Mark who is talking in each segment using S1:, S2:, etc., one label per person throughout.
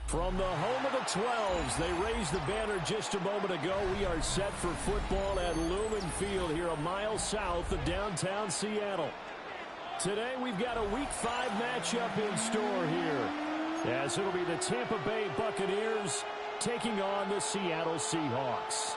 S1: From the home of the 12s, they raised the banner just a moment ago. We are set for football at Lumen Field here a mile south of downtown Seattle. Today we've got a Week 5 matchup in store here, as it'll be the Tampa Bay Buccaneers taking on the Seattle Seahawks.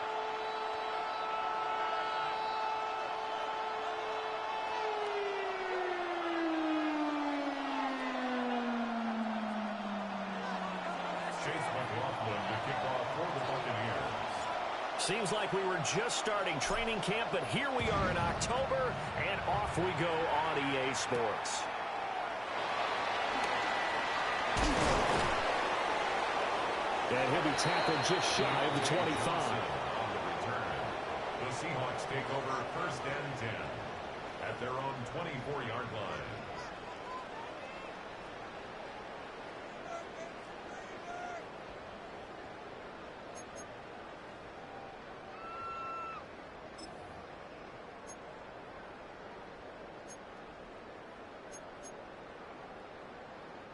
S1: Seems like we were just starting training camp, but here we are in October, and off we go on EA Sports. And he'll be tackled just shy of the 25.
S2: The Seahawks take over 1st and 10 at their own 24-yard line.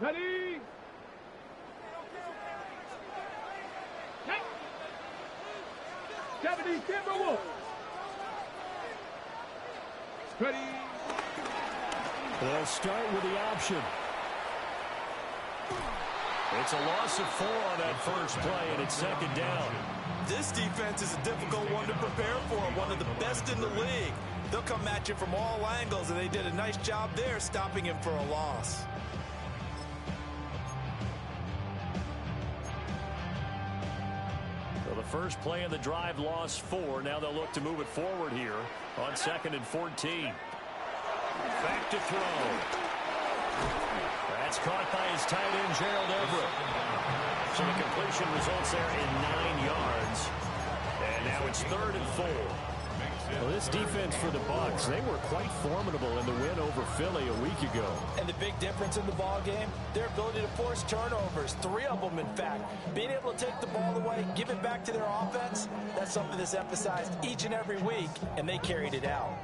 S3: Ready? Hey. 70 Timberwolves. Ready?
S1: They'll start with the option. It's a loss of 4 on that first play, and it's 2nd down.
S4: This defense is a difficult one to prepare for, one of the best in the league. They'll come at you from all angles, and they did a nice job there stopping him for a loss.
S1: First play of the drive, lost 4. Now they'll look to move it forward here on 2nd and 14. Back to throw. That's caught by his tight end, Gerald Everett. So the completion results there in 9 yards. And now it's 3rd and 4. Well, this defense for the Bucs, they were quite formidable in the win over Philly a week ago.
S4: And the big difference in the ball game, their ability to force turnovers, 3 of them, in fact. Being able to take the ball away, give it back to their offense, that's something that's emphasized each and every week, and they carried it out.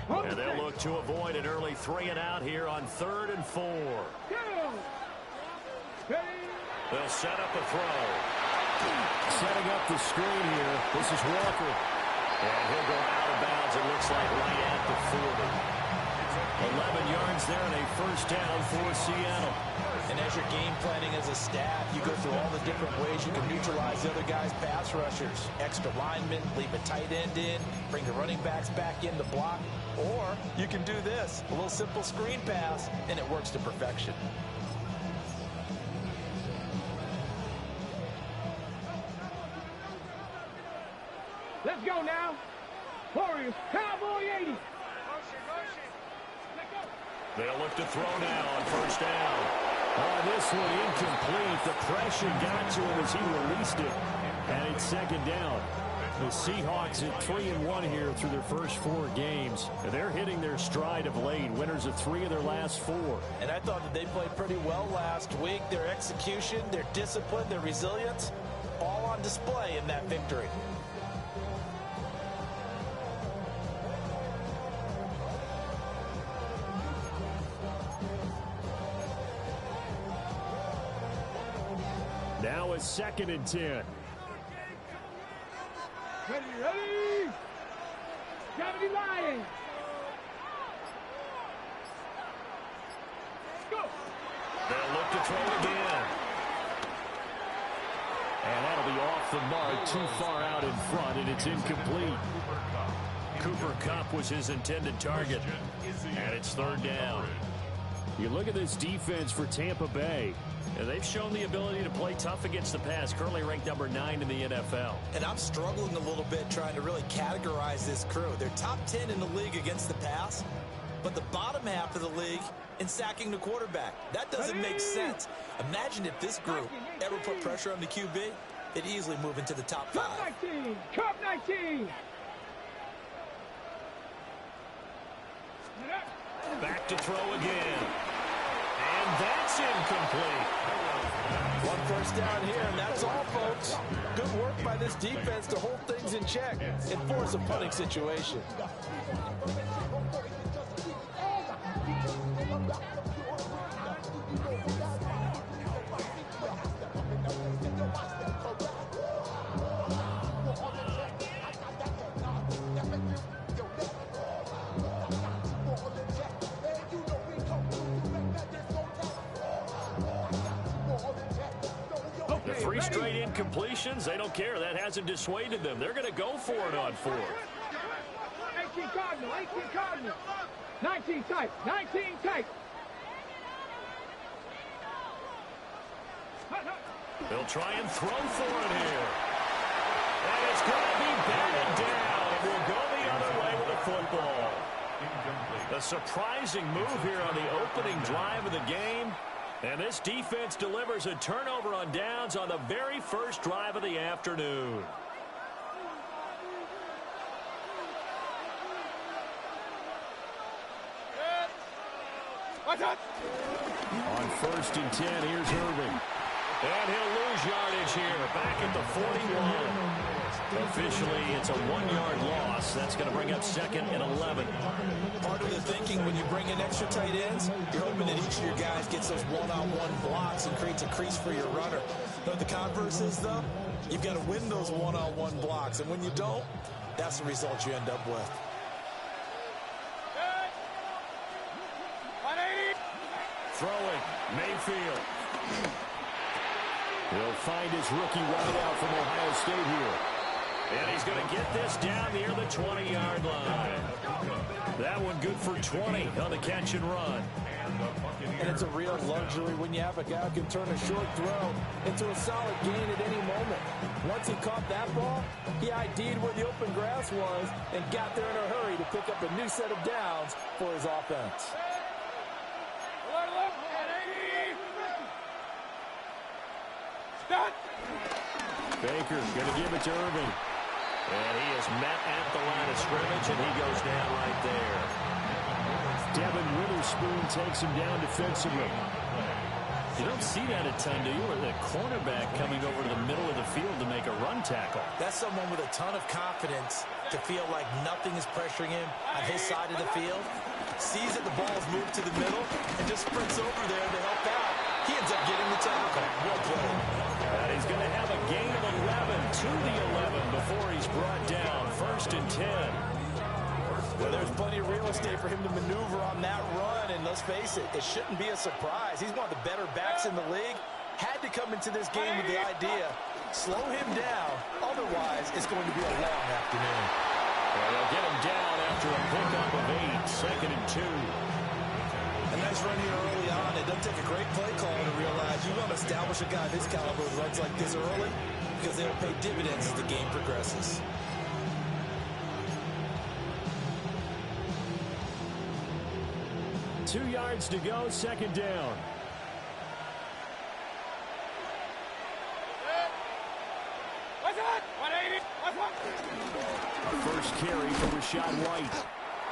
S1: And they'll look to avoid an early 3 and out here on 3rd and 4. They'll set up a throw. Setting up the screen here. This is Walker. And he'll go out of bounds, it looks like, right at the 40. 11 yards there and a 1st down for Seattle.
S4: And as you're game planning as a staff, you go through all the different ways you can neutralize the other guy's pass rushers. Extra linemen, leave a tight end in, bring the running backs back in to block. Or you can do this, a little simple screen pass, and it works to perfection.
S3: Let's go now. Warriors, Cowboy 80.
S1: They'll look to throw now on 1st down. This one incomplete. The pressure got to him as he released it. And it's 2nd down. The Seahawks at 3-1 here through their first 4 games. They're hitting their stride of late. Winners of 3 of their last 4.
S4: And I thought that they played pretty well last week. Their execution, their discipline, their resilience, all on display in that victory.
S1: Now it's 2nd and 10.
S3: Ready? 70 Lions. Go.
S1: They'll look to throw again. And that'll be off the mark, too far out in front, and it's incomplete. Cooper Kupp was his intended target, and it's 3rd down. You look at this defense for Tampa Bay. They've shown the ability to play tough against the pass, currently ranked number 9 in the NFL.
S4: And I'm struggling a little bit trying to really categorize this crew. They're top 10 in the league against the pass, but the bottom half of the league in sacking the quarterback. That doesn't make sense. Imagine if this group ever put pressure on the QB, they'd easily move into the top 5.
S3: Cup 19.
S1: Back to throw again. And that's incomplete.
S4: 1 first down here, and that's all, folks. Good work by this defense to hold things in check and force a punting situation.
S1: 3 straight incompletions. They don't care. That hasn't dissuaded them. They're going to go for it on 4th.
S3: 18 Cardinal, 18 Cardinal. 19 tight, 19 tight.
S1: They'll try and throw for it here. And it's going to be batted down. It will go the other way with the football. A surprising move here on the opening drive of the game. And this defense delivers a turnover on downs on the very first drive of the afternoon. On 1st and 10, here's Irving. And he'll lose yardage here, back at the 41. Officially, it's a 1-yard loss. That's going to bring up 2nd and 11.
S4: Part of the thinking when you bring in extra tight ends, you're hoping that each of your guys gets those one-on-one blocks and creates a crease for your runner. But the converse is, though, you've got to win those one-on-one blocks. And when you don't, that's the result you end up with.
S1: Throwing, Mayfield. He'll find his rookie wideout from Ohio State here. And he's going to get this down near the 20-yard line. That one good for 20 on the catch and run.
S5: And it's a real luxury when you have a guy who can turn a short throw into a solid gain at any moment. Once he caught that ball, he ID'd where the open grass was and got there in a hurry to pick up a new set of downs for his offense.
S1: Baker going to give it to Irving. And he is met at the line of scrimmage, and he goes down right there. Devin Witherspoon takes him down defensively. You don't see that a ton, do you? Or the cornerback coming over to the middle of the field to make a run tackle.
S4: That's someone with a ton of confidence to feel like nothing is pressuring him on his side of the field. Sees that the ball's moved to the middle and just sprints over there to help out. He ends up getting the tackle. Well played.
S1: And he's going to have a gain of 11 to the 11 before he's brought down. 1st and 10.
S5: Well, there's plenty of real estate for him to maneuver on that run, and let's face it, it shouldn't be a surprise. He's one of the better backs in the league. Had to come into this game with the idea, slow him down, otherwise it's going to be a long afternoon.
S1: Well, they'll get him down after a pickup of 8, 2nd and 2.
S4: A nice run here early on. It doesn't take a great play caller to realize you want to establish a guy of his caliber who runs like this early because they'll pay dividends as the game progresses.
S1: Two yards to go, 2nd down. A first carry for Rashad White.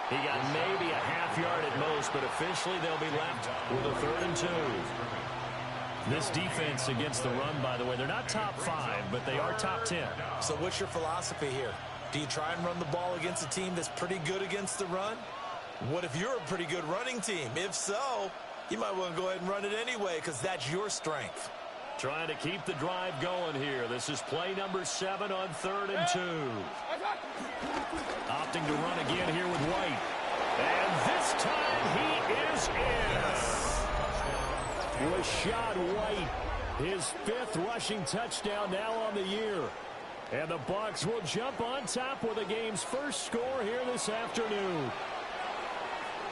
S1: He got maybe a half yard at most, but officially they'll be left with a 3rd and 2. This defense against the run, by the way, they're not top 5, but they are top 10.
S4: So what's your philosophy here? Do you try and run the ball against a team that's pretty good against the run? What if you're a pretty good running team? If so, you might want to go ahead and run it anyway because that's your strength.
S1: Trying to keep the drive going here. This is play number 7 on 3rd and 2. Opting to run again here with White. And this time he is in. Rashad White, his 5th rushing touchdown now on the year. And the Bucs will jump on top with the game's first score here this afternoon.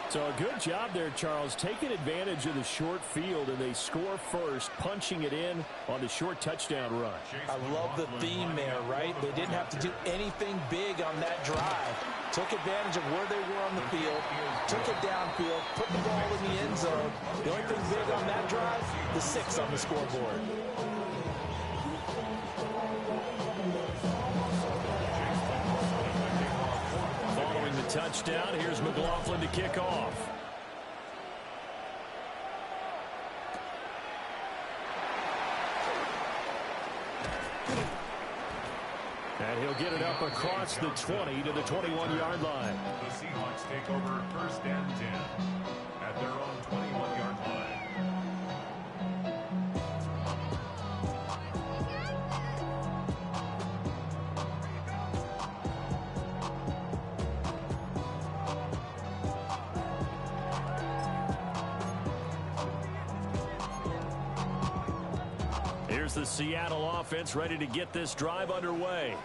S1: So a good job there, Charles, taking advantage of the short field, and they score first, punching it in on the short touchdown run.
S5: I love the theme there, right? They didn't have to do anything big on that drive. Took advantage of where they were on the field, took it downfield, put the ball in the end zone. The only thing big on that drive, the 6 on the scoreboard.
S1: Touchdown. Here's McLaughlin to kick off. And he'll get it up across the 20 to the 21-yard line.
S2: The Seahawks take over 1st and 10 at their own 21-yard line.
S1: here's the Seattle offense ready to get this drive underway.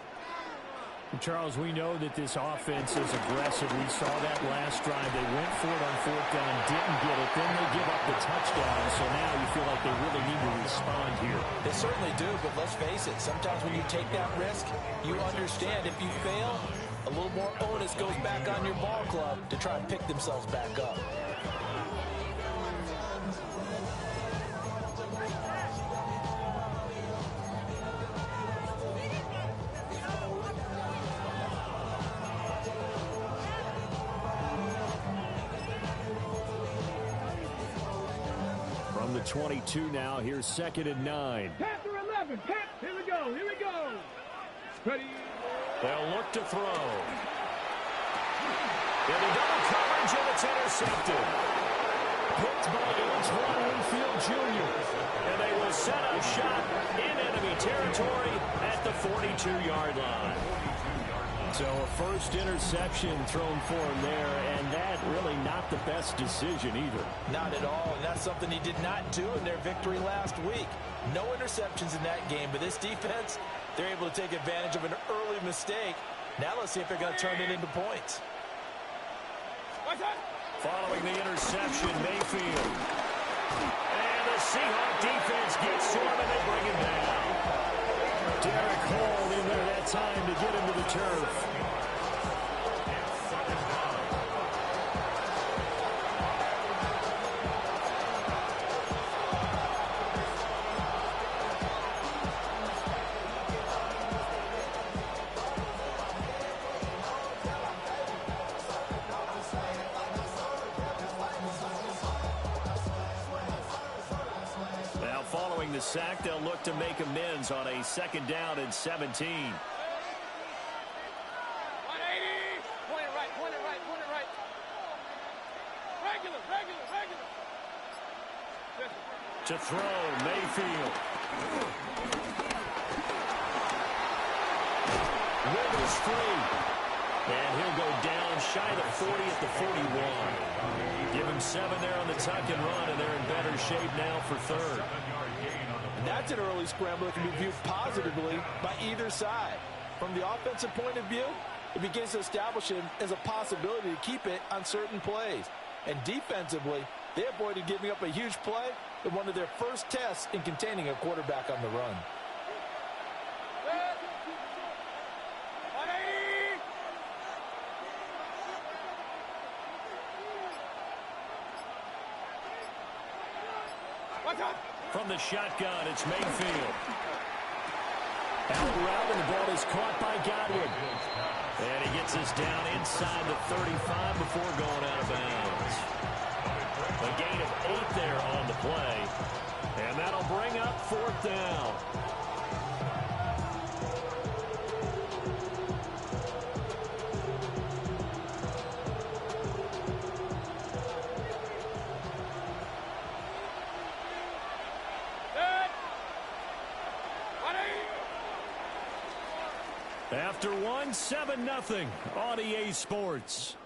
S3: Charles, we know that this offense is aggressive. We saw that last drive. They went for it on fourth down, didn't get it. Then they give up the touchdown. So now you feel like they really need to respond here.
S5: They certainly do, but let's face it. Sometimes when you take that risk, you understand if you fail, a little more onus goes back on your ball club to try and pick themselves back up.
S1: From the 22 now, here's 2nd and 9.
S3: Panther 11. Here we go. Here we go. Ready.
S1: They'll look to throw. Into double coverage, and it's intercepted. Picked by Antoine Winfield Jr. And they will set up shot in enemy territory at the 42-yard line. So a first interception thrown for him there, and that really not the best decision either.
S5: Not at all, and that's something he did not do in their victory last week. No interceptions in that game, but this defense, they're able to take advantage of an early mistake. Now let's see if they're going to turn it into points.
S1: Following the interception, Mayfield. And the Seahawks defense gets to him, and they bring him down. Derek Hall in there that time to get him to the turf. Following the sack, they'll look to make amends on a 2nd down and 17.
S3: 180. Point it right. Regular.
S1: To throw, Mayfield. Rivers free. And he'll go down shy of 40 at the 41. Give him 7 there on the tuck and run, and they're in better shape now for 3rd.
S5: And that's an early scramble that can be viewed positively by either side. From the offensive point of view, it begins to establish him as a possibility to keep it on certain plays. And defensively, they avoided giving up a huge play in one of their first tests in containing a quarterback on the run.
S1: From the shotgun, it's Mayfield. Out route, and the ball is caught by Godwin. And he gets us down inside the 35 before going out of bounds. A gain of 8 there on the play. And that'll bring up 4th down. After 1, 7-0 on EA Sports.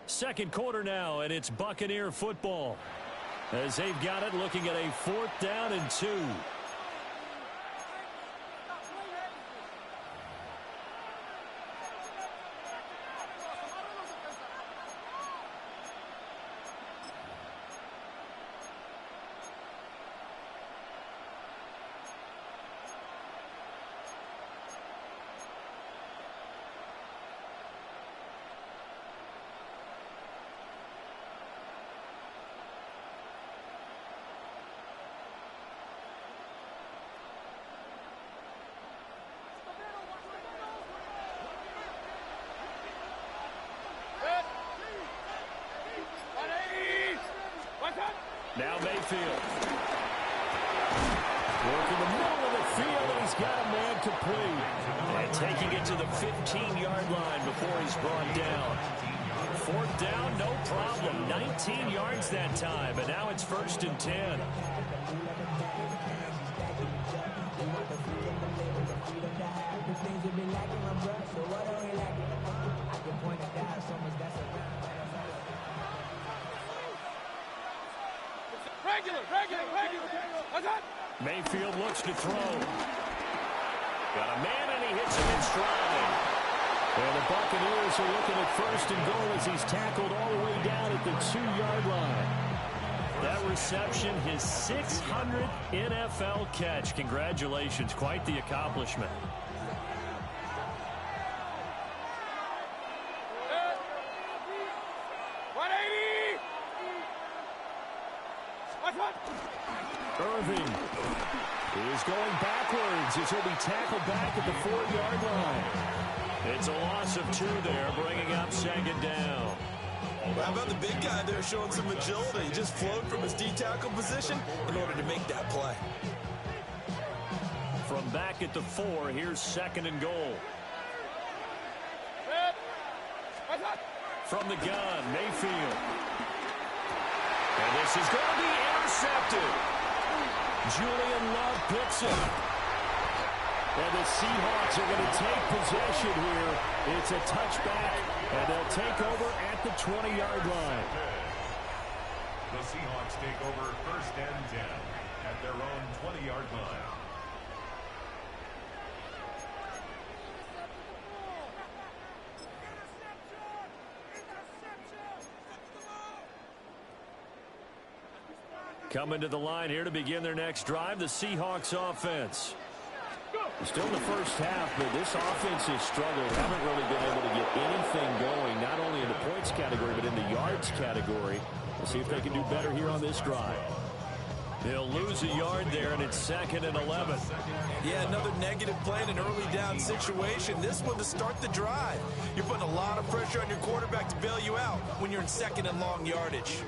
S1: 2nd quarter now, and it's Buccaneer football. As they've got it, looking at a 4th down and 2. Now Mayfield. Working the middle of the field, and he's got a man complete. And taking it to the 15-yard line before he's brought down. 4th down, no problem. 19 yards that time, and now it's 1st and 10.
S3: Mayfield looks to throw. Got a man, and he hits him in stride. And the Buccaneers are looking at first and goal as he's tackled all the way down at the 2-yard line. That reception, his 600th NFL catch. Congratulations. Quite the accomplishment. Irving is going backwards as he'll be tackled back at the 4-yard line. It's a loss of 2 there, bringing up second down.
S4: How about the big guy there showing some agility? He just flowed from his D-tackle position in order to make that play.
S3: From back at the 4, here's second and goal. From the gun, Mayfield. And this is going to be intercepted. Julian Love picks it. And the Seahawks are going to take possession here. It's a touchback, and they'll take over at the 20-yard line.
S2: The Seahawks take over first and 10 at their own 20-yard line.
S3: Coming to the line here to begin their next drive, the Seahawks offense. Still in the first half, but this offense has struggled. Haven't really been able to get anything going, not only in the points category, but in the yards category. We'll see if they can do better here on this drive. They'll lose a yard there, and it's second and 11.
S4: Yeah, another negative play in an early down situation. This one to start the drive. You're putting a lot of pressure on your quarterback to bail you out when you're in second and long yardage.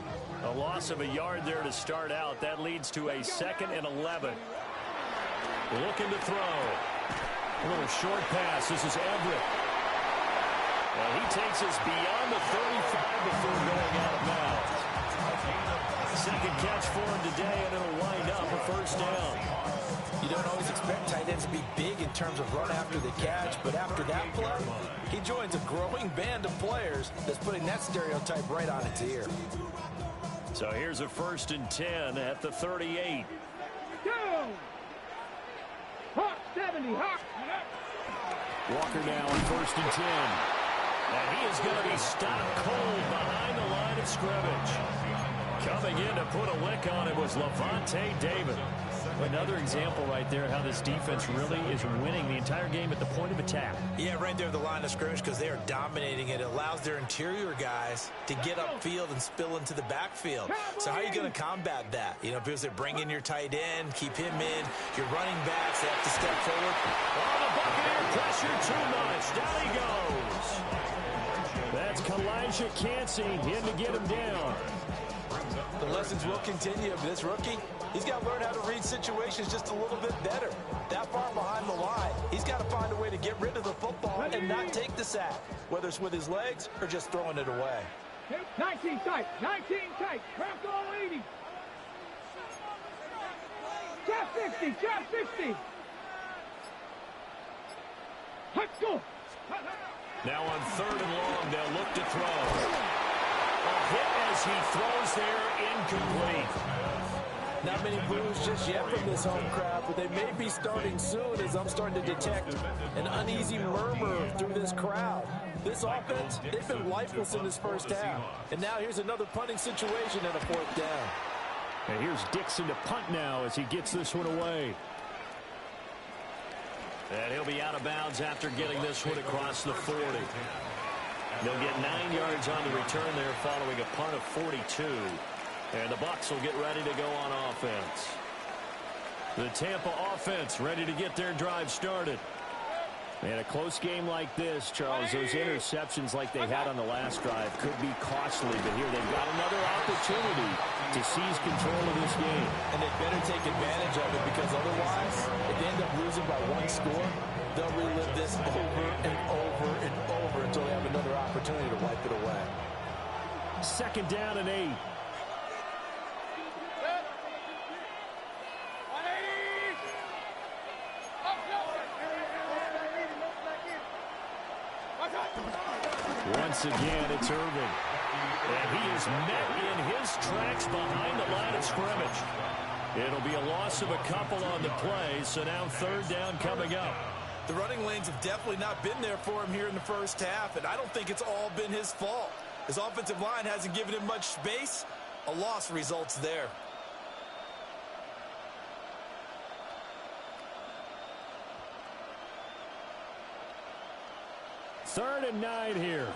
S3: A loss of a yard there to start out. That leads to a second and 11. Looking to throw. A little short pass. This is Everett. And he takes us beyond the 35 before going out of bounds. Second catch for him today, and it'll wind up a first down.
S4: You don't always expect tight ends to be big in terms of run after the catch, but after that play, he joins a growing band of players that's putting that stereotype right on its ear.
S3: So here's a first and 10 at the 38.
S6: Go! Hawk 70, Hawk!
S3: Walker now on first and 10. And he is going to be stopped cold behind the line of scrimmage. Coming in to put a lick on it was Levante David. Another example right there how this defense really is winning the entire game at the point of attack.
S4: Yeah, right there at the line of scrimmage because they are dominating it. It allows their interior guys to get upfield and spill into the backfield. So how are you going to combat that? You know, because they bring in your tight end, keep him in. Your running backs, they have to step forward.
S3: Oh, the Buccaneer pressure too much. Down he goes. That's Kalijah Cansey in to get him down.
S4: The lessons will continue, but this rookie, he's got to learn how to read situations just a little bit better. That far behind the line, he's got to find a way to get rid of the football and not take the sack, whether it's with his legs or just throwing it away.
S6: 19 tight, 19 tight, crack all 80. Chop 60, chop 60. Let's go.
S3: Now on third and long, they'll look to throw. A hit as he throws there, incomplete.
S5: Not many boos just yet from this home crowd, but they may be starting soon as I'm starting to detect an uneasy murmur through this crowd. This offense, they've been lifeless in this first half. And now here's another punting situation and a fourth down.
S3: And here's Dixon to punt now as he gets this one away. And he'll be out of bounds after getting this one across the 40. They'll get 9 yards on the return there following a punt of 42. And the Bucs will get ready to go on offense. The Tampa offense ready to get their drive started. And a close game like this, Charles, those interceptions like they had on the last drive could be costly. But here they've got another opportunity to seize control of this game.
S5: And they better take advantage of it because otherwise, if they end up losing by one score, they'll relive this over and over and over until they have another opportunity to wipe it away.
S3: Second down and 8. Once again, it's Irving.
S1: And he is met in his tracks behind the line of scrimmage. It'll be a loss of a couple on the play, so now third down coming up.
S4: The running lanes have definitely not been there for him here in the first half, and I don't think it's all been his fault. His offensive line hasn't given him much space. A loss results there.
S1: Third and 9 here.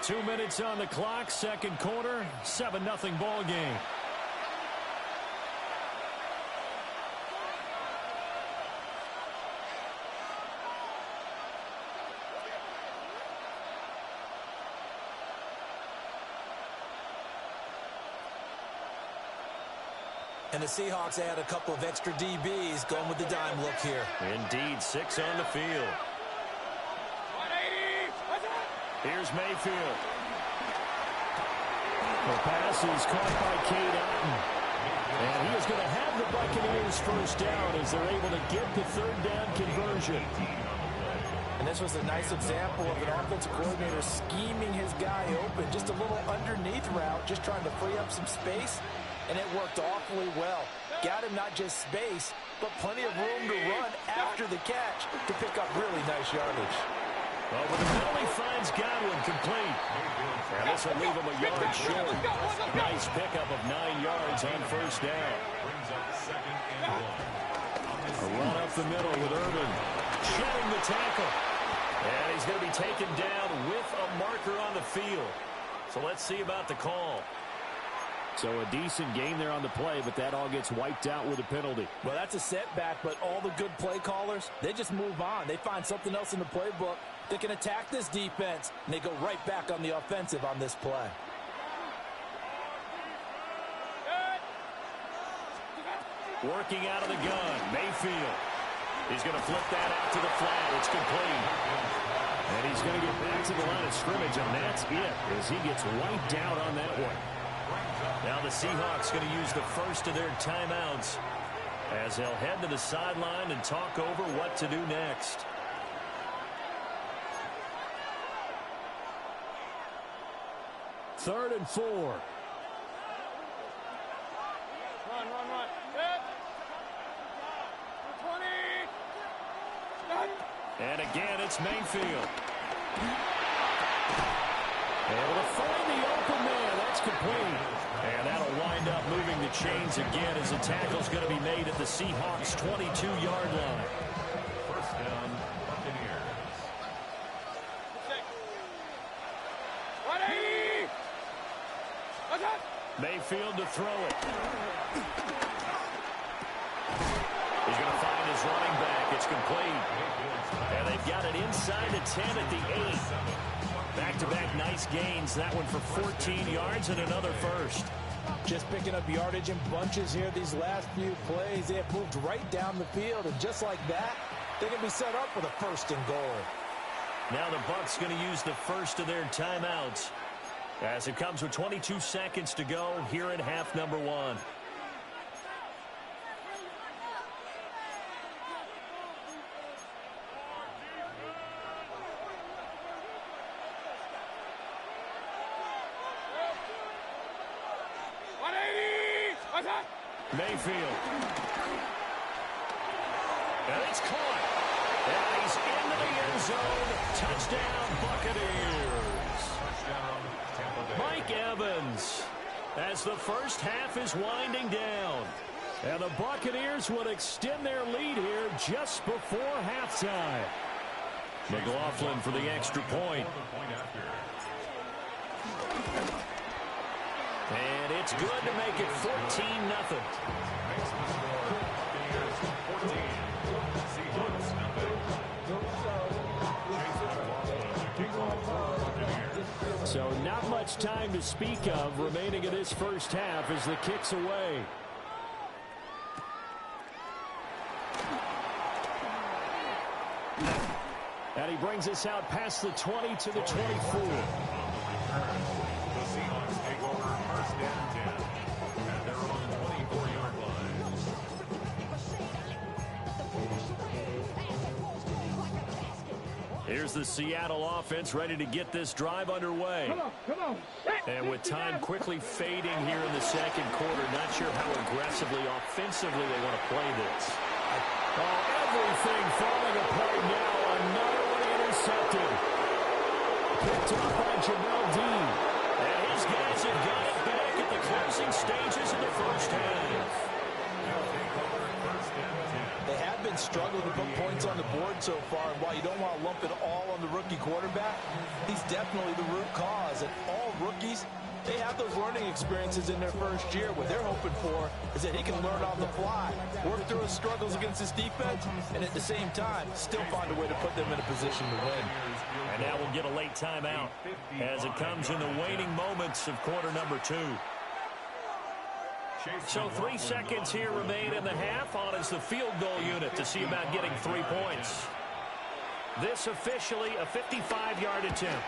S1: Two minutes on the clock, second quarter, 7-0 ball game.
S4: And the Seahawks add a couple of extra DBs going with the dime look here.
S1: Indeed, 6 on the field. Here's Mayfield. The pass is caught by Cade Otton. And he is going to have the Buccaneers first down as they're able to get the third down conversion.
S5: And this was a nice example of an offensive coordinator scheming his guy open. Just a little underneath route, just trying to free up some space. And it worked awfully well. Got him not just space, but plenty of room to run after the catch to pick up really nice yardage.
S1: Over the middle, he finds Godwin complete. And this will leave him a yard short. Nice pickup of 9 yards on first down. A run up the middle with Urban. Shedding the tackle. And he's going to be taken down with a marker on the field. So let's see about the call.
S3: So a decent gain there on the play, but that all gets wiped out with a penalty.
S5: Well, that's a setback, but all the good play callers, they just move on. They find something else in the playbook. They can attack this defense, and they go right back on the offensive on this play.
S1: Working out of the gun, Mayfield. He's going to flip that out to the flat. It's complete. And he's going to get back to the line of scrimmage, and that's it as he gets wiped out on that one. Now the Seahawks going to use the first of their timeouts as they'll head to the sideline and talk over what to do next.
S3: Third and 4.
S6: Run. Hit. 20.
S1: And again, it's Mayfield. Able to find the open man. That's complete. And that'll wind up moving the chains again as the tackle's going to be made at the Seahawks' 22-yard line.
S2: First down, Buccaneers.
S6: 180.
S1: Mayfield to throw it. He's going to find his running back. It's complete. And they've got it inside the 10 at the 8. Back-to-back nice gains. That one for 14 yards and another first.
S5: Just picking up yardage in bunches here these last few plays. They have moved right down the field, and just like that, they're going to be set up for the first and goal.
S1: Now the Bucs going to use the first of their timeouts as it comes with 22 seconds to go here in half number 1. Mayfield. And it's caught. And he's into the end zone. Touchdown, Buccaneers. Mike Evans, as the first half is winding down. And the Buccaneers will extend their lead here just before halftime. McLaughlin for the extra point. And it's good to make it 14-0. So not much time to speak of remaining in this first half as the kick's away. And he brings us out past the 20 to the 24.
S2: The Seahawks take over first and 10 at their own 24-yard line.
S1: Here's the Seattle offense ready to get this drive underway.
S6: Come on.
S1: And with time quickly fading here in the second quarter, not sure how aggressively, offensively they want to play this. Oh, everything falling apart now. Another one intercepted. Picked up by Jamel Dean. And his guys have got it back at the closing stages of the first half.
S5: They have been struggling to put points on the board so far, and while you don't want to lump it all on the rookie quarterback, he's definitely the root cause. And all rookies, they have those learning experiences in their first year. What they're hoping for is that he can learn on the fly, work through his struggles against his defense, and at the same time, still find a way to put them in a position to win.
S1: And now we'll get a late timeout as it comes in the waning moments of quarter number 2. So 3 seconds here remain in the half. On is the field goal unit to see about getting 3 points. This officially a 55-yard attempt.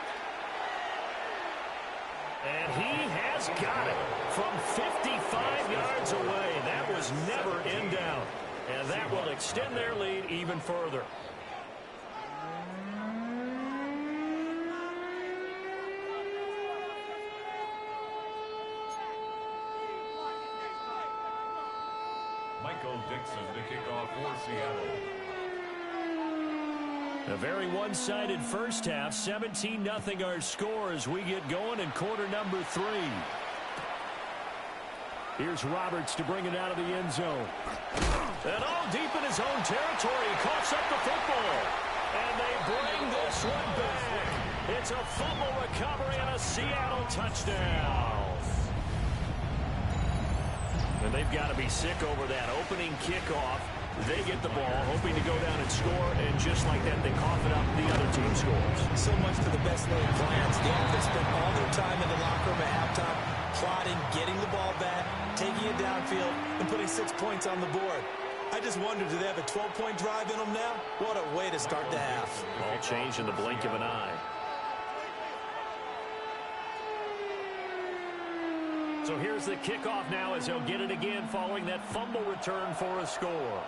S1: And he has got it from 55 yards away. That was never in doubt. And that will extend their lead even further.
S2: Dixon to kick off for Seattle.
S1: A very one-sided first half. 17-0 our score as we get going in quarter number 3. Here's Roberts to bring it out of the end zone. And all deep in his own territory. He coughs up the football. And they bring this one back. It's a fumble recovery and a Seattle touchdown. And they've got to be sick over that opening kickoff. They get the ball, hoping to go down and score, and just like that, they cough it up. The other team scores.
S4: So much for the best laid plans. The offense spent all their time in the locker room at halftime, plotting, getting the ball back, taking it downfield, and putting 6 points on the board. I just wonder, do they have a 12-point drive in them now? What a way to start the half.
S1: All changed in the blink of an eye. So here's the kickoff now as he'll get it again following that fumble return for a score.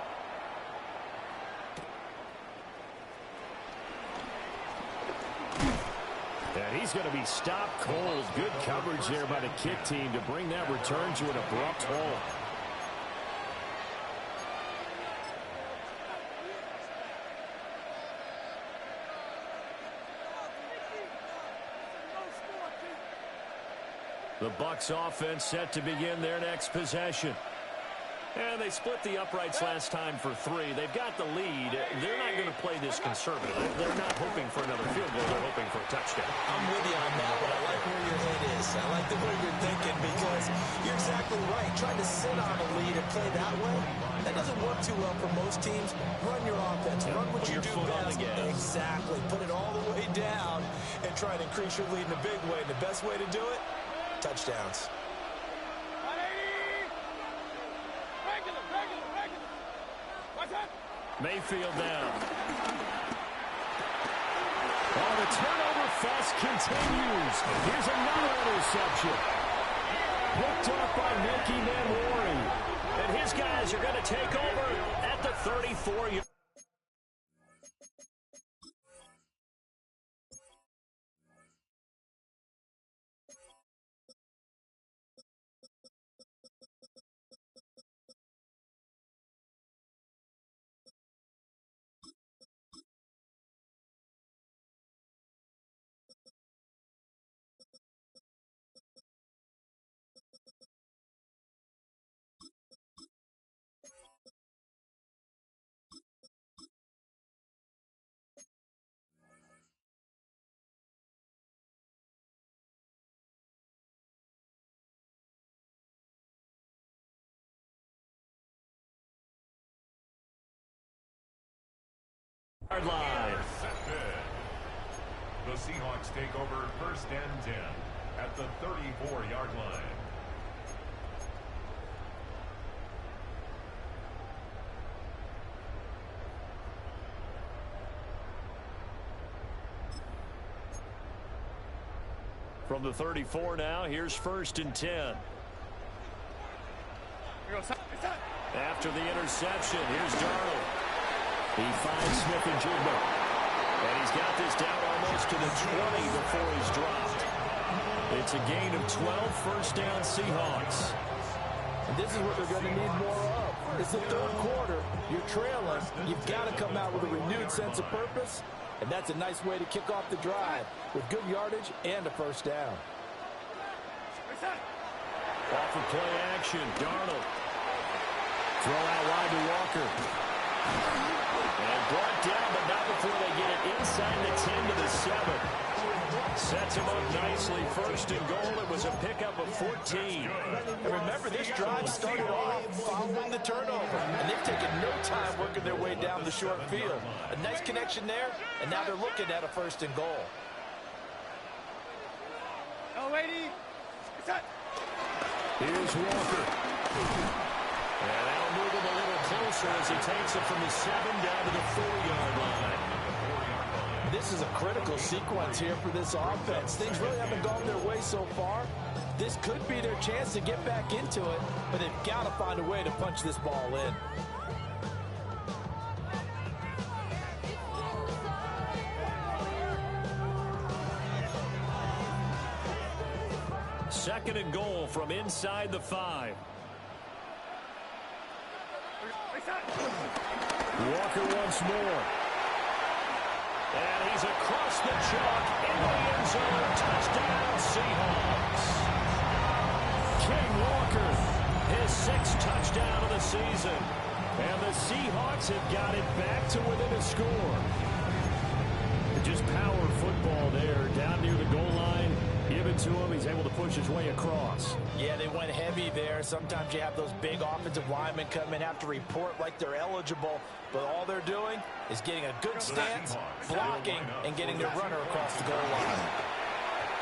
S1: And he's going to be stopped cold. Good coverage there by the kick team to bring that return to an abrupt halt. The Bucs offense set to begin their next possession. And they split the uprights last time for 3. They've got the lead. They're not going to play this conservative. They're not hoping for another field goal. They're hoping for a touchdown.
S4: I'm with you on that, but I like where your head is. I like the way you're thinking because you're exactly right. Trying to sit on a lead and play that way, that doesn't work too well for most teams. Run your offense. Run what you do best. Exactly. Put it all the way down and try to increase your lead in a big way. And the best way to do it, touchdowns.
S1: Mayfield down. Oh, the turnover fest continues. Here's another interception. Picked up by Nicky Manwari. And his guys are going to take over at the 34-yard. Line.
S2: The Seahawks take over 1st and 10 at the 34-yard line.
S1: From the 34 now, here's 1st and 10. After the interception, here's Darnold. He finds Smith and Jigba. And he's got this down almost to the 20 before he's dropped. It's a gain of 12, first down Seahawks.
S5: And this is what they're going to need more of. It's the third quarter. You're trailing. You've got to come out with a renewed sense of purpose. And that's a nice way to kick off the drive with good yardage and a first down.
S1: Off of play action, Darnold. Throw out wide to Walker. And brought down, but not before they get it inside the 10 to the 7. Sets him up nicely. First and goal. It was a pickup of 14.
S5: And remember, this drive started off following the turnover. And they've taken no time working their way down the short field. A nice connection there, and now they're looking at a first and goal.
S6: Oh, lady. It's up.
S1: Here's Walker. And that'll move him a little closer as he takes it from the 7 down to the 4-yard line.
S5: This is a critical sequence here for this offense. Things really haven't gone their way so far. This could be their chance to get back into it, but they've got to find a way to punch this ball in.
S1: Second and goal from inside the 5. Walker once more. And he's across the chalk in the end zone. Touchdown, Seahawks. King Walker, his 6th touchdown of the season. And the Seahawks have got it back to within a score. Just power football there, down near the goal line. Give it to him. He's able to push his way across.
S5: Yeah, they went heavy there. Sometimes you have those big offensive linemen come in, have to report like they're eligible, but all they're doing is getting a good stance, blocking, and getting their runner across the goal line.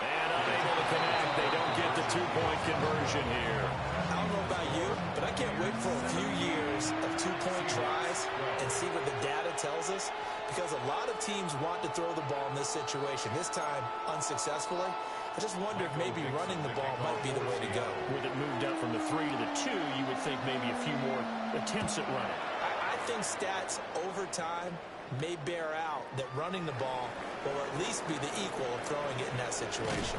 S1: And unable to connect. They don't get the 2-point conversion here.
S4: I don't know about you, but I can't wait for a few years of 2-point tries and see what the data tells us, because a lot of teams want to throw the ball in this situation, this time unsuccessfully. I just wonder if maybe running the ball might be the way to go.
S1: With it moved up from the 3 to the 2, you would think maybe a few more attempts at running.
S4: I think stats over time may bear out that running the ball will at least be the equal of throwing it in that situation.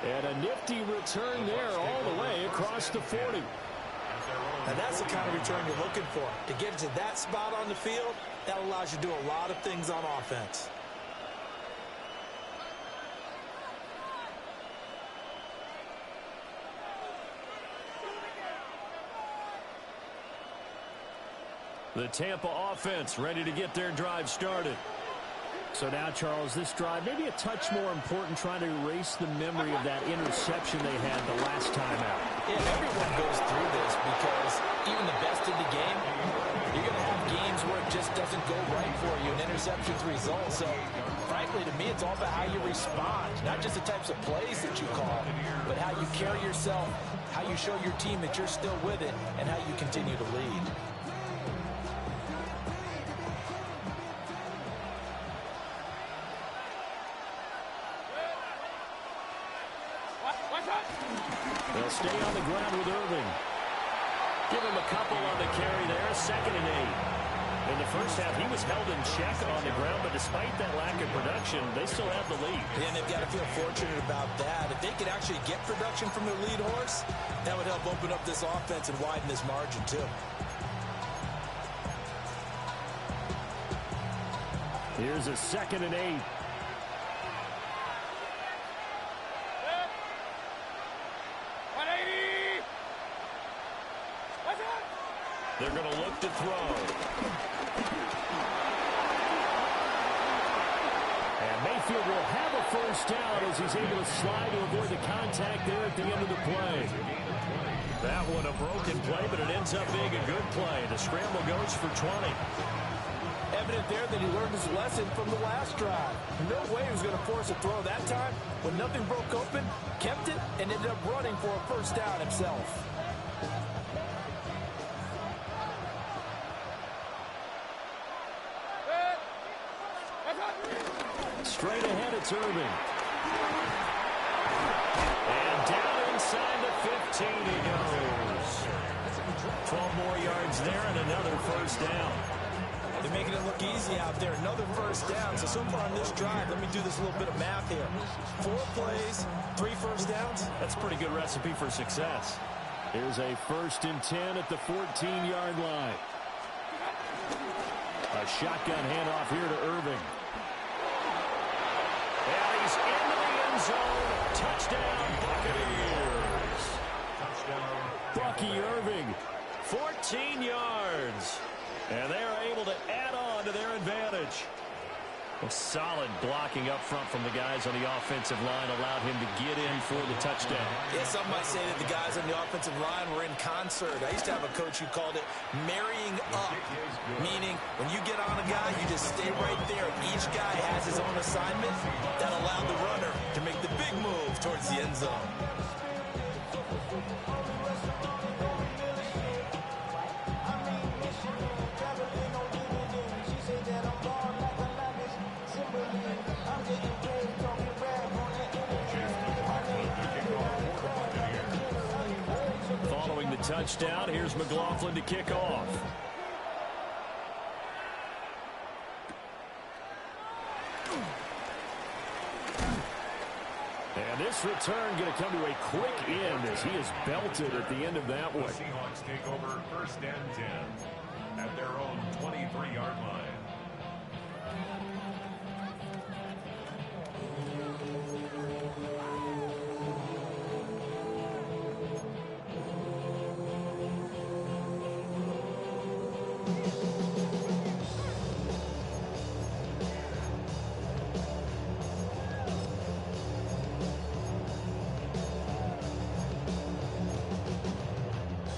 S1: And a nifty return there all the way across the 40.
S4: And that's the kind of return you're looking for. To get to that spot on the field, that allows you to do a lot of things on offense.
S1: The Tampa offense ready to get their drive started.
S3: So now, Charles, this drive maybe a touch more important, trying to erase the memory of that interception they had the last time out.
S5: Yeah, everyone goes through this because even the best in the game, you're going to have games where it just doesn't go right for you, and interceptions result. So, frankly, to me, it's all about how you respond, not just the types of plays that you call, but how you carry yourself, how you show your team that you're still with it, and how you continue to lead.
S1: They'll stay on the ground with Irving. Give him a couple on the carry there. 2nd and 8. In the first half, he was held in check on the ground, but despite that lack of production, they still have the lead.
S4: And they've got to feel fortunate about that. If they could actually get production from their lead horse, that would help open up this offense and widen this margin, too.
S1: Here's a 2nd and 8. They're going to look to throw. And Mayfield will have a first down as he's able to slide to avoid the contact there at the end of the play. That one a broken play, but it ends up being a good play. The scramble goes for 20.
S5: Evident there that he learned his lesson from the last drive. No way he was going to force a throw that time. When nothing broke open, kept it, and ended up running for a first down himself.
S1: Straight ahead, it's Irving. And down inside the 15 he goes. 12 more yards there and another first down.
S4: The They're making it look easy out there. Another first down. So far on this drive, let me do this little bit of math here. 4 plays, 3 first downs.
S3: That's a pretty good recipe for success.
S1: Here's a 1st and 10 at the 14-yard line. A shotgun handoff here to Irving. And he's into the end zone. Touchdown, Buccaneers.
S2: Touchdown.
S1: Bucky Irving, 14 yards. And they are able to add on to their advantage.
S3: Well, solid blocking up front from the guys on the offensive line allowed him to get in for the touchdown.
S4: Yeah, some might say that the guys on the offensive line were in concert. I used to have a coach who called it marrying up, meaning when you get on a guy, you just stay right there. Each guy has his own assignment that allowed the runner to make the big move towards the end zone.
S1: Following the touchdown, here's McLaughlin to kick off. And this return going to come to a quick end as he is belted at the end of that
S2: The
S1: one.
S2: Seahawks take over 1st and 10 at their own 23-yard line.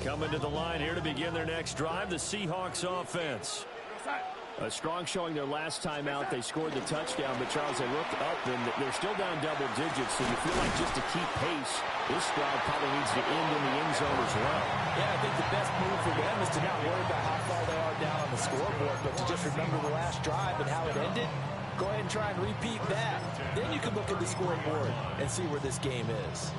S1: Coming to the line here to begin their next drive, the Seahawks offense. A strong showing their last time out. They scored the touchdown, but Charles, they looked up and they're still down double digits, so you feel like just to keep pace, this drive probably needs to end in the end zone as well.
S5: Yeah, I think the best move for them is to not worry about how far they are down on the scoreboard, but to just remember the last drive and how it ended. Go ahead and try and repeat that. Then you can look at the scoreboard and see where this game is.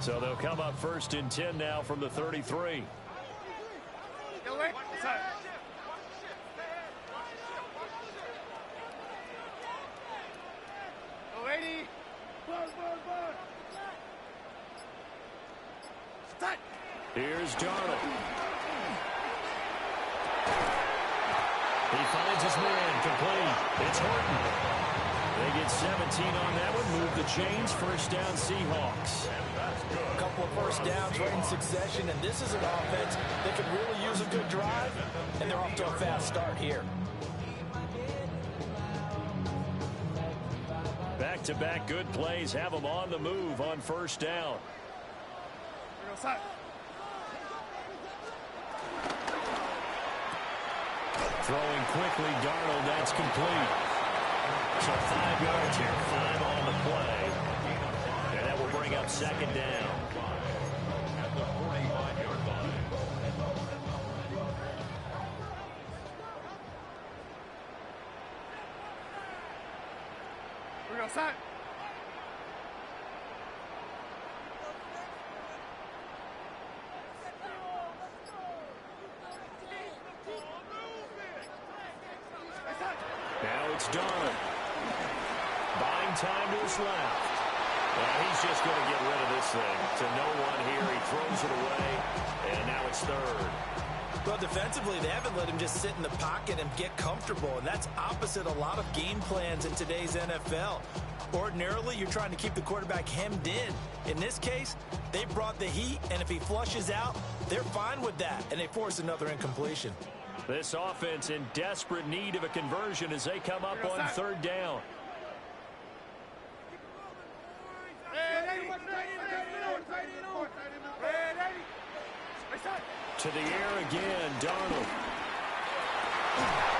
S1: So they'll come up 1st and 10 now from the 33. Here's Darnold. He finds his man, complete. It's Horton. They get 17 on that one, move the chains, 1st down Seahawks.
S5: A couple of first downs right in succession, and this is an offense that could really use a good drive, and they're off to a fast start here.
S1: Back-to-back good plays have them on the move on 1st down. Throwing quickly, Darnold, that's complete. So 5 yards here, 5 on the play. And that will bring up 2nd down.
S2: At the 45-yard line.
S1: Now it's Darnold. Buying time to his left. And he's just going to get rid of this thing. To no one here. He throws it away. And now it's 3rd.
S4: Well, defensively, they haven't let him just sit in the pocket and get comfortable, and that's opposite a lot of game plans in today's NFL. Ordinarily, you're trying to keep the quarterback hemmed in. In this case, they brought the heat, and if he flushes out, they're fine with that, and they force another incompletion.
S1: This offense in desperate need of a conversion as they come up on 3rd down. To the air again, Darnold.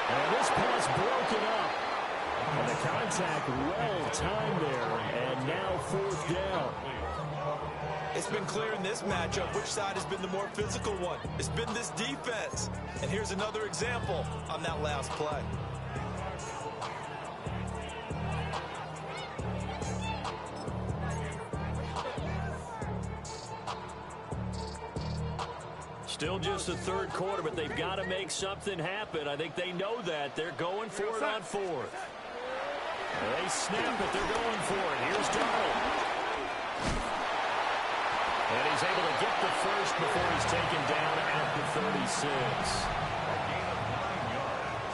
S1: And this pass broken up. And the contact well timed there. And now 4th down.
S4: It's been clear in this matchup which side has been the more physical one. It's been this defense. And here's another example on that last play.
S1: Still just the third quarter, but they've got to make something happen. I think they know that. They're going for it on fourth. They snap it. They're going for it. Here's Darnold. And he's able to get the first before he's taken down at the 36.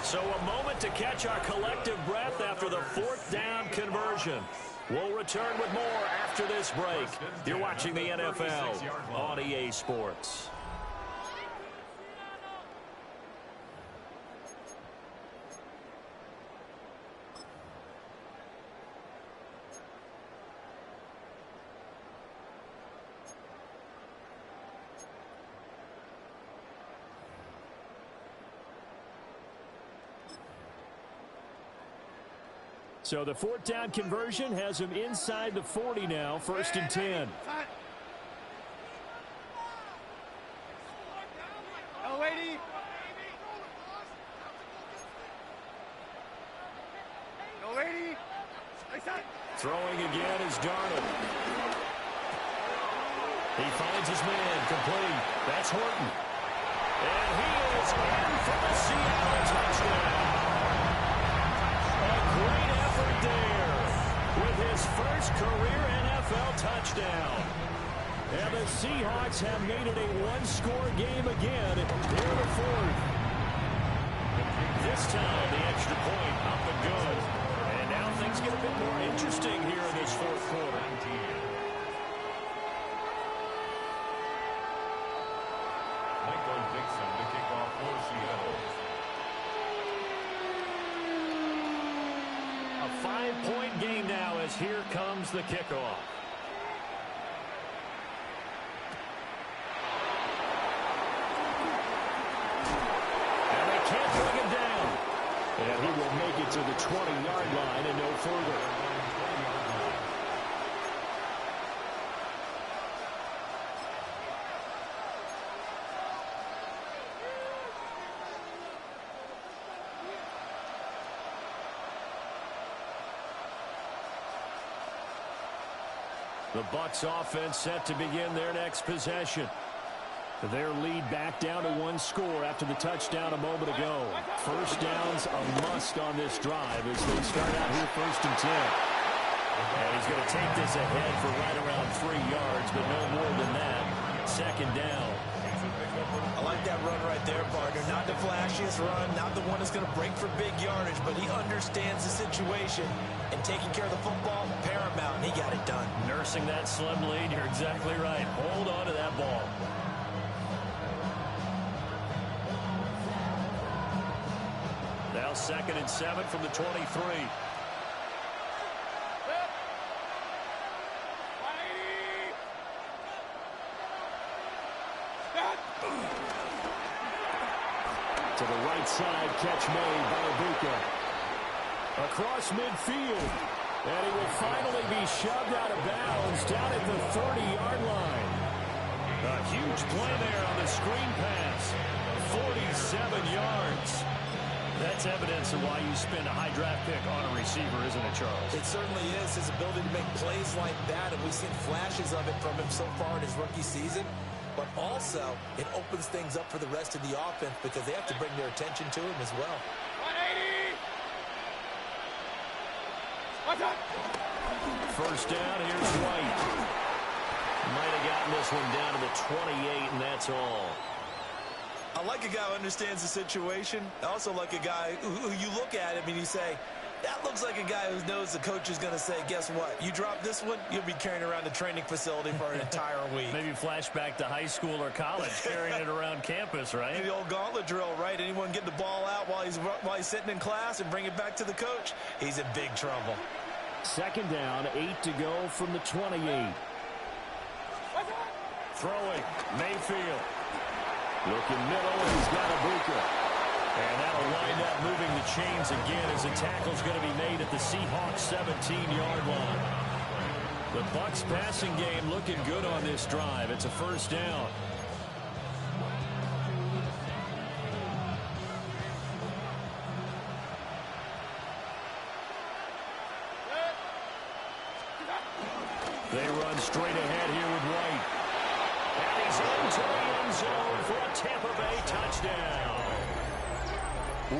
S1: So a moment to catch our collective breath after the fourth down conversion. We'll return with more after this break. You're watching the NFL on EA Sports. So the fourth down conversion has him inside the 40 now, 1st and 10.
S6: Oh, lady. No, lady.
S1: Throwing again is Darnold. He finds his man, complete. That's Horton. And he is in for the Seattle touchdown. Great effort there with his first career NFL touchdown. And the Seahawks have made it a one-score game again here in the fourth. This time, the extra point up and good. And now things get a bit more interesting here in this fourth quarter.
S2: Michael Dixon to kick off for Seattle.
S1: A 5-point game now as here comes the kickoff. And they can't bring him down. And he will make it to the 20-yard line and no further. The Bucs offense set to begin their next possession. Their lead back down to one score after the touchdown a moment ago. First down's a must on this drive as they start out here 1st and 10. And he's going to take this ahead for right around 3 yards, but no more than that. 2nd down.
S4: I like that run right there, partner. Not the flashiest run, not the one that's going to break for big yardage, but he understands the situation, and taking care of the football, paramount, and he got it done.
S1: Nursing that slim lead, you're exactly right. Hold on to that ball. Now 2nd and 7 from the 23. To the right side, catch made by Ibuka. Across midfield. And he will finally be shoved out of bounds down at the 30-yard line. A huge play there on the screen pass. 47 yards. That's evidence of why you spend a high draft pick on a receiver, isn't it, Charles?
S4: It certainly is. His ability to make plays like that, and we've seen flashes of it from him so far in his rookie season. But also, it opens things up for the rest of the offense because they have to bring their attention to him as well.
S6: 180.
S1: First down, here's White. Might have gotten this one down to the 28, and that's all.
S4: I like a guy who understands the situation. I also like a guy who you look at him and you say, that looks like a guy who knows the coach is going to say, guess what? You drop this one, you'll be carrying around the training facility for an entire week.
S1: Maybe flashback to high school or college, carrying it around campus, right?
S4: The old gauntlet drill, right? Anyone get the ball out while he's sitting in class and bring it back to the coach? He's in big trouble.
S1: 2nd down, 8 to go from the 28. Throwing, Mayfield. Looking middle, and he's got Ibuka. And that'll wind up moving the chains again as the tackle's going to be made at the Seahawks 17-yard line. The Bucs passing game looking good on this drive. It's a first down. They run straight ahead here with White. And he's into the end zone for a Tampa Bay touchdown.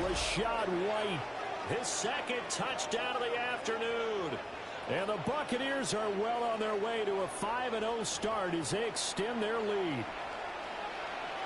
S1: Rashad White, his second touchdown of the afternoon. And the Buccaneers are well on their way to a 5-0 start as they extend their lead.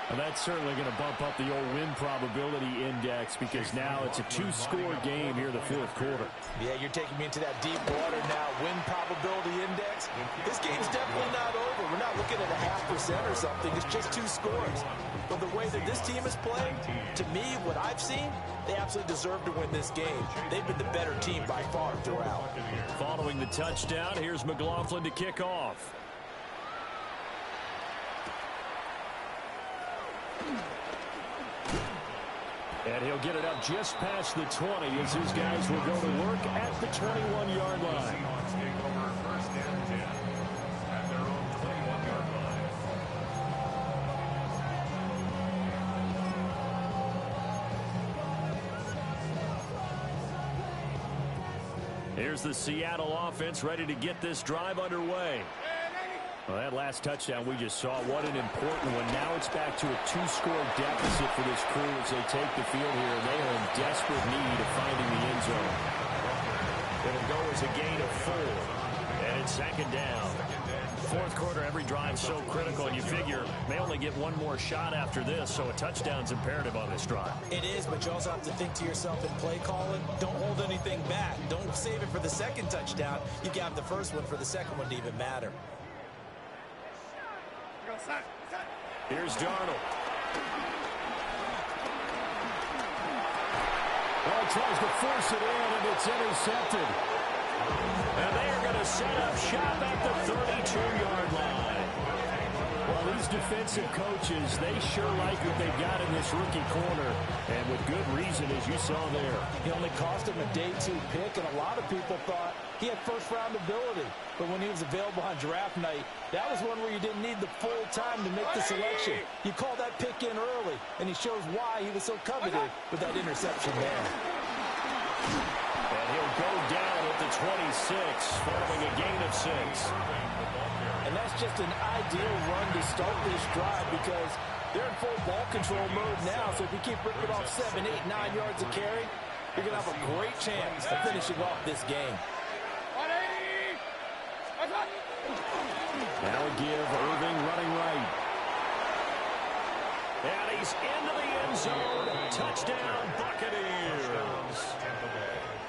S3: Well, that's certainly going to bump up the old win probability index because now it's a two-score game here in the fourth quarter.
S5: Yeah, you're taking me into that deep water now. Win probability index. This game's definitely not over. We're not looking at a 0.5% or something. It's just two scores. But the way that this team is playing, to me, what I've seen, they absolutely deserve to win this game. They've been the better team by far throughout.
S1: Following the touchdown, here's McLaughlin to kick off. And he'll get it up just past the 20 as his guys will go to work at the 21-yard line.
S2: Seahawks take over first and 10 at their own 21-yard line.
S1: Here's the Seattle offense ready to get this drive underway.
S3: Well, that last touchdown we just saw, what an important one. Now it's back to a two-score deficit for this crew as they take the field here. They are in desperate need of finding the end zone.
S1: It'll go as a gain of 4. And it's second down. Fourth quarter, every drive so critical, and you figure they only get one more shot after this, so a touchdown's imperative on this drive.
S4: It is, but you also have to think to yourself in play calling, don't hold anything back. Don't save it for the second touchdown. You got the first one for the second one to even matter.
S1: Here's Darnold. Well, tries to force it in, and it's intercepted. And they are going to set up shop at the 32-yard line. Well, these defensive coaches, they sure like what they've got in this rookie corner, and with good reason, as you saw there.
S5: He only cost him a day 2 pick, and a lot of people thought he had first-round ability. But when he was available on draft night, that was one where you didn't need the full time to make the selection. You called that pick in early, and he shows why he was so coveted with that interception there.
S1: And he'll go down at the 26, following a gain of 6.
S5: And that's just an ideal run to start this drive because they're in full ball control mode now. So if you keep ripping off 7, 8, 9 yards of carry, you're going to have a great chance of finishing off this game.
S1: Now a give, Irving running right. And he's into the end zone. Touchdown, Buccaneers.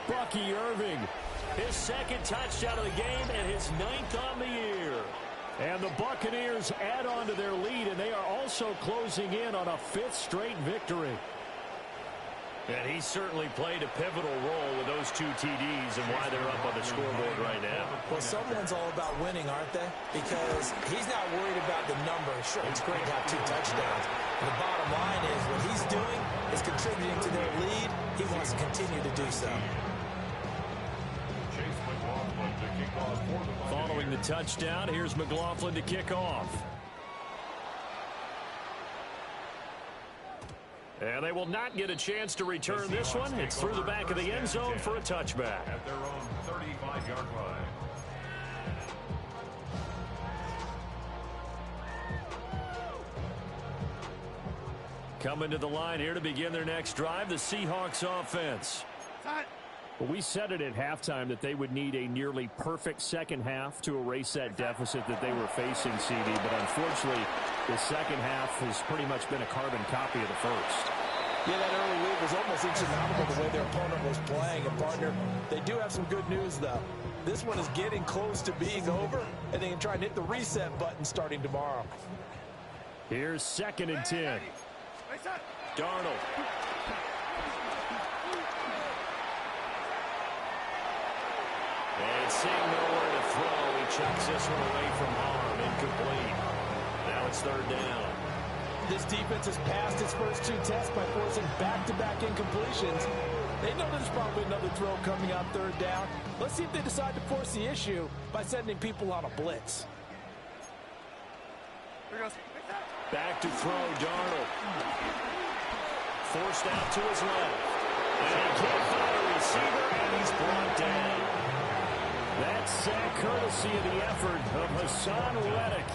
S1: Bucky Irving, his second touchdown of the game and his 9th on the year. And the Buccaneers add on to their lead, and they are also closing in on a 5th straight victory. And he certainly played a pivotal role with those 2 TDs and why they're up on the scoreboard right now.
S4: Well, someone's all about winning, aren't they? Because he's not worried about the number. Sure, it's great to have 2 touchdowns. But the bottom line is what he's doing is contributing to their lead. He wants to continue to do so.
S1: Following the touchdown, here's McLaughlin to kick off. And they will not get a chance to return this one. It's through the back of the end zone for a touchback.
S2: At their own 35-yard line.
S1: Coming to the line here to begin their next drive, the Seahawks offense.
S3: Well, we said it at halftime that they would need a nearly perfect second half to erase that deficit that they were facing, CD. But unfortunately, the second half has pretty much been a carbon copy of the first.
S5: Yeah, that early lead was almost insurmountable the way their opponent was playing. And, partner, they do have some good news, though. This one is getting close to being over, and they can try and hit the reset button starting tomorrow.
S3: Here's 2nd and 10.
S1: Darnold. And seeing nowhere to throw, he chucks this one away from harm. Incomplete. Now it's 3rd down.
S5: This defense has passed its first 2 tests by forcing back-to-back incompletions. They know there's probably another throw coming on 3rd down. Let's see if they decide to force the issue by sending people on a blitz.
S1: Back to throw, Darnold. Forced out to his left. And he can't find a receiver, and he's brought down. That's courtesy of the effort of Hassan Reddick.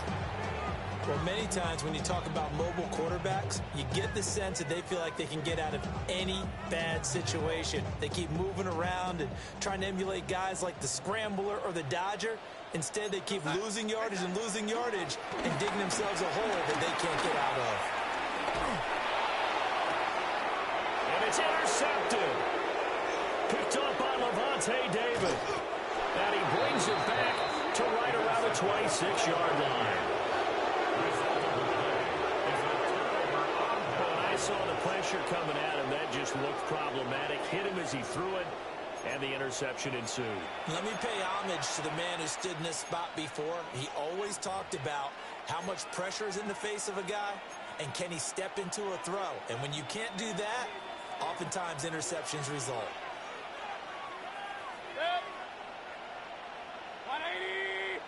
S4: Well, many times when you talk about mobile quarterbacks, you get the sense that they feel like they can get out of any bad situation. They keep moving around and trying to emulate guys like the Scrambler or the Dodger. Instead, they keep losing yardage and digging themselves a hole that they can't get out of.
S1: And it's intercepted. Picked up by Levante David. And he brings it back to right around the 26-yard line. When I saw the pressure coming at him, that just looked problematic. Hit him as he threw it, and the interception ensued.
S4: Let me pay homage to the man who stood in this spot before. He always talked about how much pressure is in the face of a guy, and can he step into a throw. And when you can't do that, oftentimes interceptions result.
S6: 180!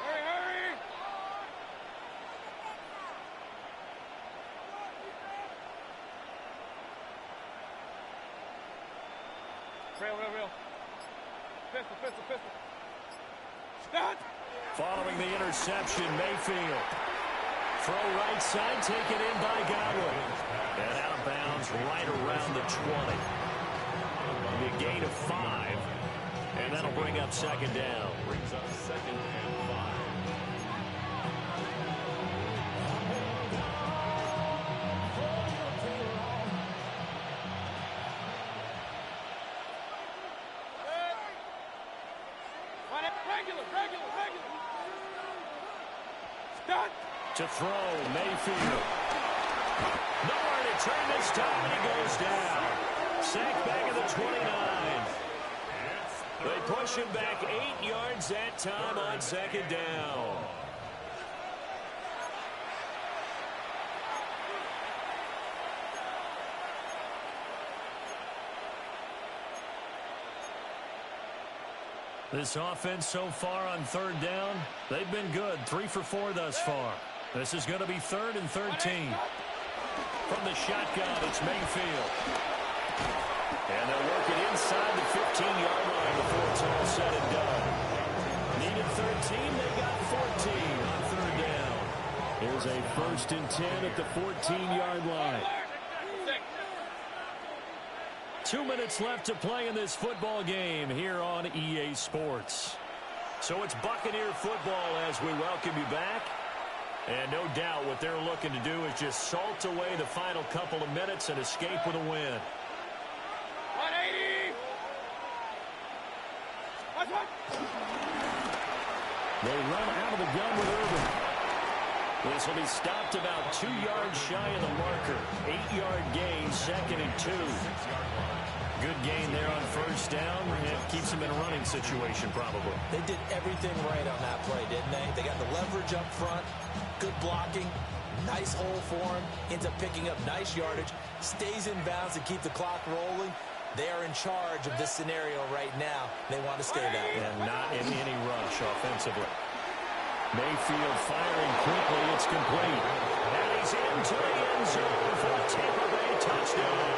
S6: Hurry, hurry! Real. Pistol. Stop!
S1: Following the interception, Mayfield. Throw right side, taken in by Godwin. And out of bounds right around the 20. A gain of 5. And that'll bring up second down.
S2: Brings up 2nd and 5.
S6: Regular. Stop!
S1: To throw, Mayfield. Nowhere to turn this time, and he goes down. Sacked back at the 29. They push him back 8 yards that time on second down. This offense so far on third down, they've been good. 3 for 4 thus far. This is going to be 3rd and 13. From the shotgun, it's Mayfield. And they'll work it inside the 15-yard line before it's all said and done. Needed 13, they got 14 on third down. Here's a 1st and 10 at the 14-yard line. 2 minutes left to play in this football game here on EA Sports. So it's Buccaneer football as we welcome you back. And no doubt what they're looking to do is just salt away the final couple of minutes and escape with a win.
S6: 180!
S1: They run out of the gun with Urban. This will be stopped about 2 yards shy of the marker. 8-yard gain, 2nd and 2. Good gain there on 1st down. It keeps them in a running situation, probably.
S4: They did everything right on that play, didn't they? They got the leverage up front, good blocking, nice hole for him, ends up picking up nice yardage, stays in bounds to keep the clock rolling. They are in charge of this scenario right now. They want to stay that way.
S1: And not in any rush offensively. Mayfield firing quickly. It's complete. And he's into the end zone for a Tampa Bay touchdown.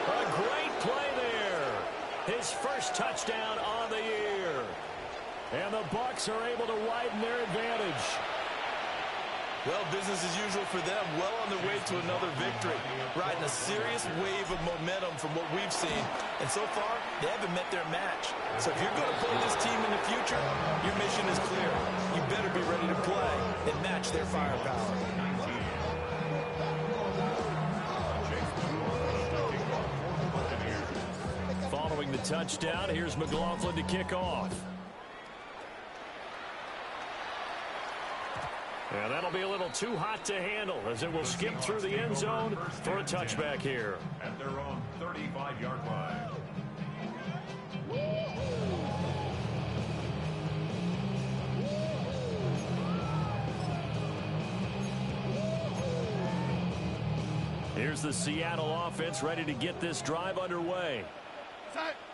S1: A great play there. His first touchdown on the year. And the Bucs are able to widen their advantage.
S4: Well, business as usual for them. Well on their way to another victory. Riding a serious wave of momentum from what we've seen. And so far, they haven't met their match. So if you're going to play this team in the future, your mission is clear. You better be ready to play and match their firepower.
S1: Following the touchdown, here's McLaughlin to kick off. And that'll be a little too hot to handle as it will skip through the end zone for a touchback here.
S2: At their own 35-yard line.
S1: Here's the Seattle offense ready to get this drive underway.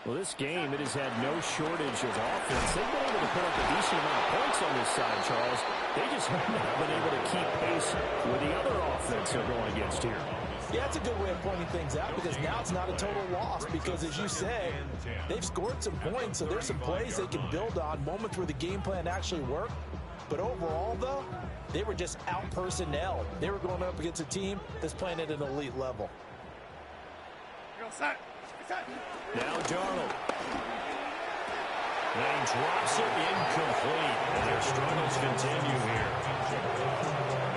S1: Well, this game, it has had no shortage of offense. They've been able to put up a decent amount of points on this side, Charles. They just have not been able to keep pace with the other offense they're going against here.
S5: Yeah, that's a good way of pointing things out because now it's not a total loss because, as you said, they've scored some points, so there's some plays they can build on, moments where the game plan actually worked. But overall, though, they were just out-personnel. They were going up against a team that's playing at an elite level.
S3: Now Darnold. And he drops it incomplete. And their struggles continue here.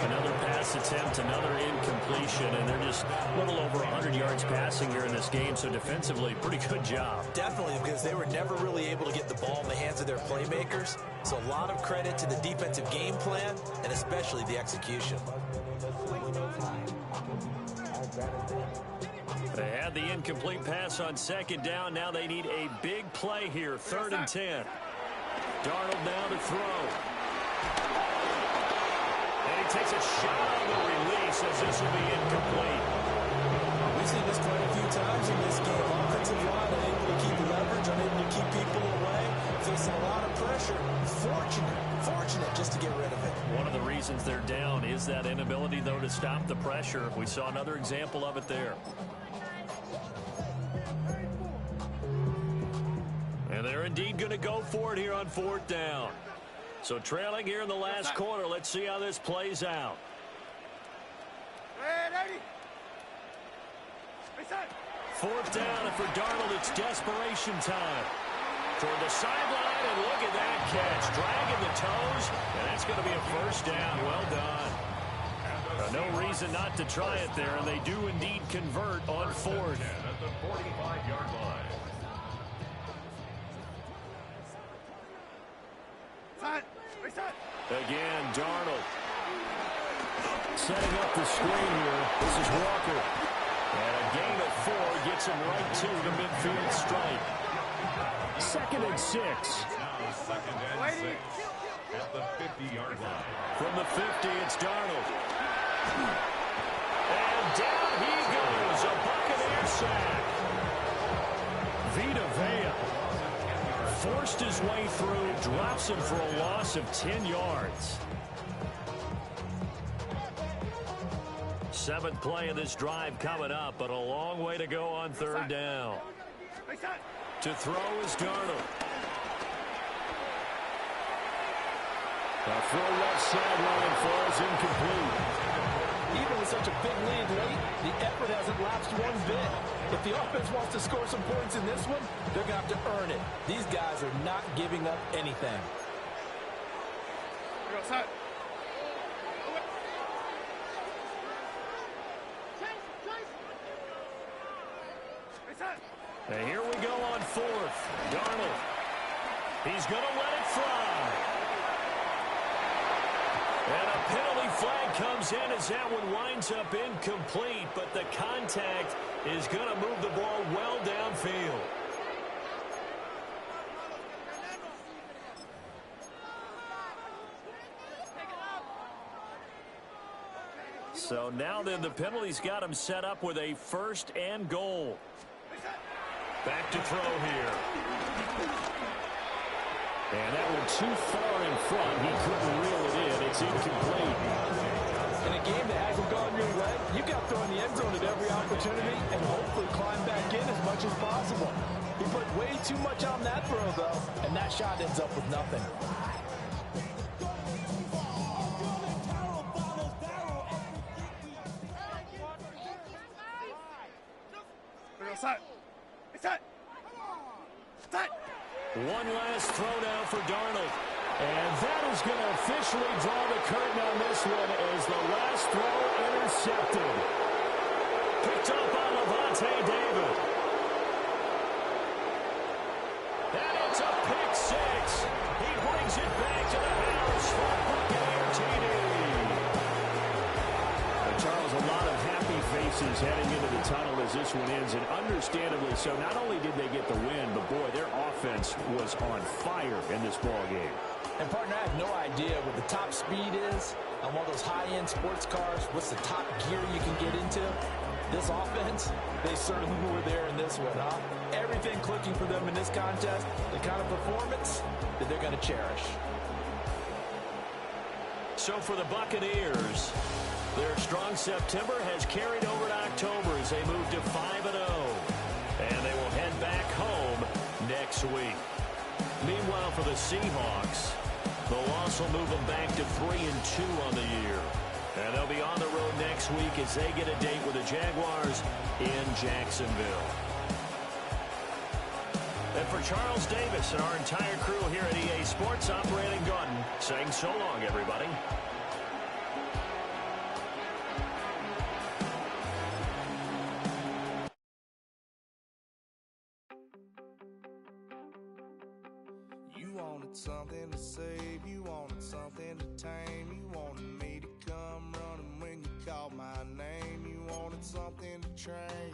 S3: Another pass attempt, another incompletion, and they're just a little over 100 yards passing here in this game, so defensively, pretty good job.
S4: Definitely, because they were never really able to get the ball in the hands of their playmakers, so a lot of credit to the defensive game plan, and especially the execution.
S3: They had the incomplete pass on second down. Now they need a big play here, 3rd and 10. Darnold now to throw. And he takes a shot on the release as this will be incomplete.
S5: We've seen this quite a few times in this game. Offensive line unable to keep leverage, unable to keep people away, facing a lot of pressure. Fortunate just to get rid of it.
S3: One of the reasons they're down is that inability, though, to stop the pressure. We saw another example of it there. And they're indeed going to go for it here on 4th down. So trailing here in the last quarter. Let's see how this plays out. 4th down, and for Darnold, it's desperation time. Toward the sideline, and look at that catch. Dragging the toes, and that's going to be a 1st down. Well done. No reason not to try it there, and they do indeed convert on 4th.
S2: At the 45-yard line.
S3: Again, Darnold. Setting up the screen here. This is Walker. And a gain of 4 gets him right to the midfield stripe. 2nd and 6.
S2: Now 2nd and 6 at the 50-yard line.
S3: From the 50, it's Darnold. And down he goes. A Buccaneer sack. Vita Vea forced his way through, drops him for a loss of 10 yards. 7th play of this drive coming up, but a long way to go on 3rd down. To throw is Darnold. The throw left sideline falls incomplete.
S5: Even with such a big lead late, the effort hasn't lapsed one bit. If the offense wants to score some points in this one, they're going to have to earn it. These guys are not giving up anything.
S3: And here we go on 4th. Darnold. He's going to let it fly. And a penalty flag comes in as that one winds up incomplete, but the contact is going to move the ball well downfield. So now then the penalty's got him set up with a 1st and goal. Back to throw here. And that one too far in front. He couldn't reel it in. It's incomplete.
S5: In a game that hasn't gone your way, you've got to throw in the end zone at every opportunity and hopefully climb back in as much as possible. He put way too much on that throw, though, and that shot ends up with nothing.
S3: One last throw down for Darnold. And that is going to officially draw the curtain on this one as the last throw intercepted. Picked up by Levante David. And it's a pick 6. He brings it back to the house for Buccaneer TD. Charles, a lot of happy faces heading into the tunnel as this one ends, and understandably so. Not only did they get the win, but boy, their offense was on fire in this ball game.
S5: And, partner, I have no idea what the top speed is on one of those high-end sports cars. What's the top gear you can get into? This offense, they certainly were there in this one, huh? Everything clicking for them in this contest, the kind of performance that they're going to cherish.
S1: So for the Buccaneers, their strong September has carried over to October as they move to 5-0. And they will head back home next week. Meanwhile, for the Seahawks, the loss will move them back to 3-2 on the year. And they'll be on the road next week as they get a date with the Jaguars in Jacksonville. And for Charles Davis and our entire crew here at EA Sports, I'm Brandon Gaudin saying so long, everybody.
S7: You wanted something to save, you wanted something to tame, you wanted me to come running when you called my name, you wanted something to train.